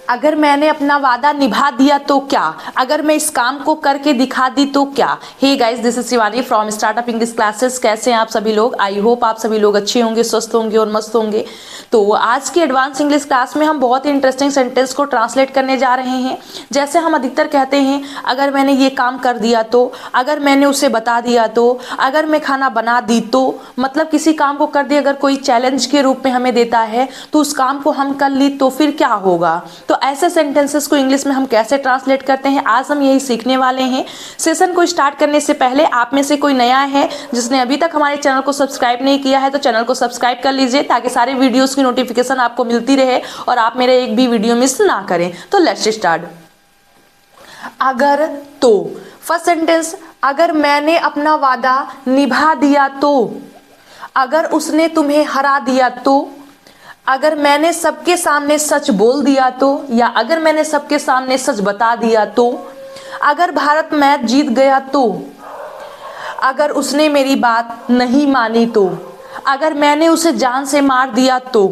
अगर मैंने अपना वादा निभा दिया तो क्या, अगर मैं इस काम को करके दिखा दी तो क्या। Hey guys, this is Shivani from startup English classes. कैसे हैं आप सभी लोग? आई होप आप सभी लोग अच्छे होंगे, स्वस्थ होंगे और मस्त होंगे। तो आज की एडवांस इंग्लिश क्लास में हम बहुत ही इंटरेस्टिंग सेंटेंस को ट्रांसलेट करने जा रहे हैं। जैसे हम अधिकतर कहते हैं, अगर मैंने ये काम कर दिया तो, अगर मैंने उसे बता दिया तो, अगर मैं खाना बना दी तो, मतलब किसी काम को कर दिया, अगर कोई चैलेंज के रूप में हमें देता है तो उस काम को हम कर ली तो फिर क्या होगा। तो ऐसे सेंटेंसेस को इंग्लिश में हम कैसे ट्रांसलेट करते हैं, आज हम यही सीखने वाले हैं। सेशन को स्टार्ट करने से पहले आप में से कोई नया है जिसने अभी तक हमारे चैनल को सब्सक्राइब नहीं किया है तो चैनल को सब्सक्राइब कर लीजिए, ताकि सारे वीडियोस की नोटिफिकेशन आपको मिलती रहे और आप मेरे एक भी वीडियो मिस ना करें। तो लेट्स स्टार्ट। अगर तो, फर्स्ट सेंटेंस, अगर मैंने अपना वादा निभा दिया तो, अगर उसने तुम्हें हरा दिया तो, अगर मैंने सबके सामने सच बोल दिया तो, या अगर मैंने सबके सामने सच बता दिया तो, अगर भारत मैच जीत गया तो, अगर उसने मेरी बात नहीं मानी तो, अगर मैंने उसे जान से मार दिया तो,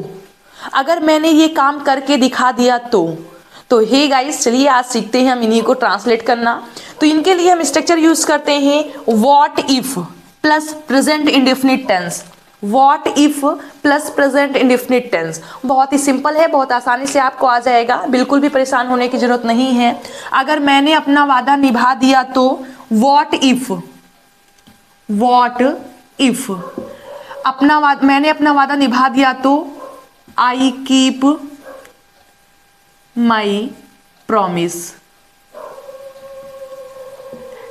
अगर मैंने ये काम करके दिखा दिया तो हे गाइस, चलिए आज सीखते हैं हम इन्हीं को ट्रांसलेट करना। तो इनके लिए हम स्ट्रक्चर यूज करते हैं what if plus present indefinite tense. What if plus present indefinite tense बहुत ही सिंपल है, बहुत आसानी से आपको आ जाएगा, बिल्कुल भी परेशान होने की जरूरत नहीं है। अगर मैंने अपना वादा निभा दिया तो व्हाट इफ, व्हाट इफ मैंने अपना वादा निभा दिया तो आई keep my promise.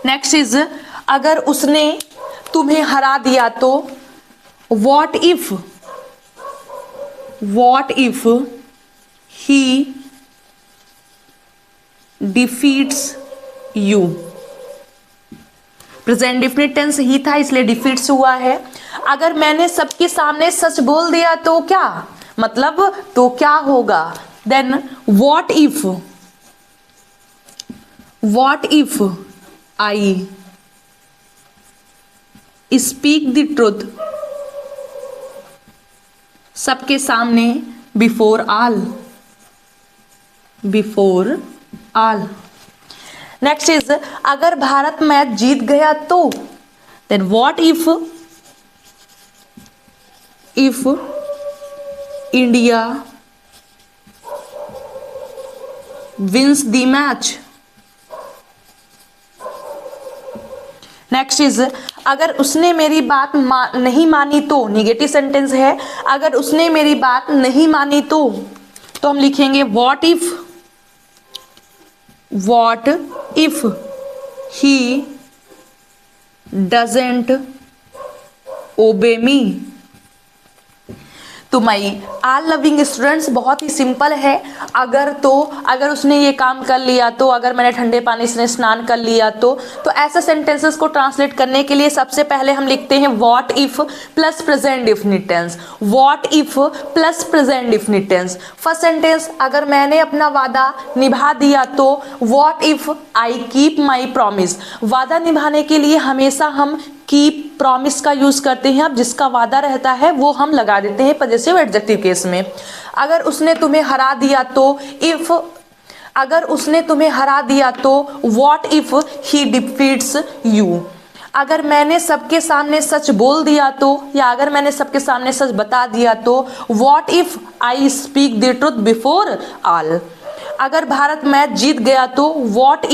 Next is, अगर उसने तुम्हें हरा दिया तो what if he defeats you। Present definite tense ही था इसलिए डिफीट्स हुआ है। अगर मैंने सबके सामने सच बोल दिया तो क्या, मतलब तो क्या होगा। Then what if I speak the truth सबके सामने बिफोर ऑल। नेक्स्ट इज, अगर भारत मैच जीत गया तो, then what if India wins the match. Next is, अगर उसने मेरी बात नहीं मानी तो, निगेटिव सेंटेंस है, अगर उसने मेरी बात नहीं मानी तो हम लिखेंगे व्हाट इफ ही डजंट ओबे मी। तो माई ऑल लविंग स्टूडेंट्स बहुत ही सिंपल है। अगर तो, अगर उसने ये काम कर लिया तो, अगर मैंने ठंडे पानी से स्नान कर लिया तो ऐसे सेंटेंसेस को ट्रांसलेट करने के लिए सबसे पहले हम लिखते हैं what if plus present definite tense. What if plus present definite tense. First sentence, अगर मैंने अपना वादा निभा दिया तो what if I keep my promise. वादा निभाने के लिए हमेशा हम कीप प्रॉमिस का यूज करते हैं। अब जिसका वादा रहता है वो हम लगा देते हैं पॉजिटिव एडजेक्टिव केस में। अगर उसने तुम्हें हरा दिया तो, अगर उसने तुम्हें हरा दिया तो what if he defeats you. अगर मैंने सबके सामने सच बोल दिया तो, या अगर मैंने सबके सामने सच बता दिया तो what if I speak the truth before all. अगर भारत मैच जीत गया तो what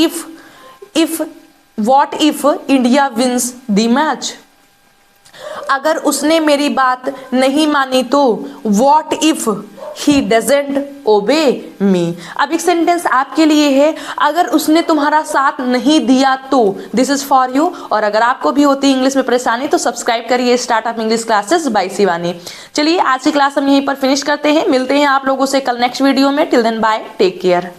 if India wins the match. अगर उसने मेरी बात नहीं मानी तो व्हाट इफ ही डजंट ओबे मी। अब एक सेंटेंस आपके लिए है, अगर उसने तुम्हारा साथ नहीं दिया तो, दिस इज फॉर यू। और अगर आपको भी होती इंग्लिश में परेशानी तो सब्सक्राइब करिए startup English classes bye Shivani. चलिए आज की क्लास हम यहीं पर फिनिश करते हैं, मिलते हैं आप लोगों से कल नेक्स्ट वीडियो में। Till then bye, take care.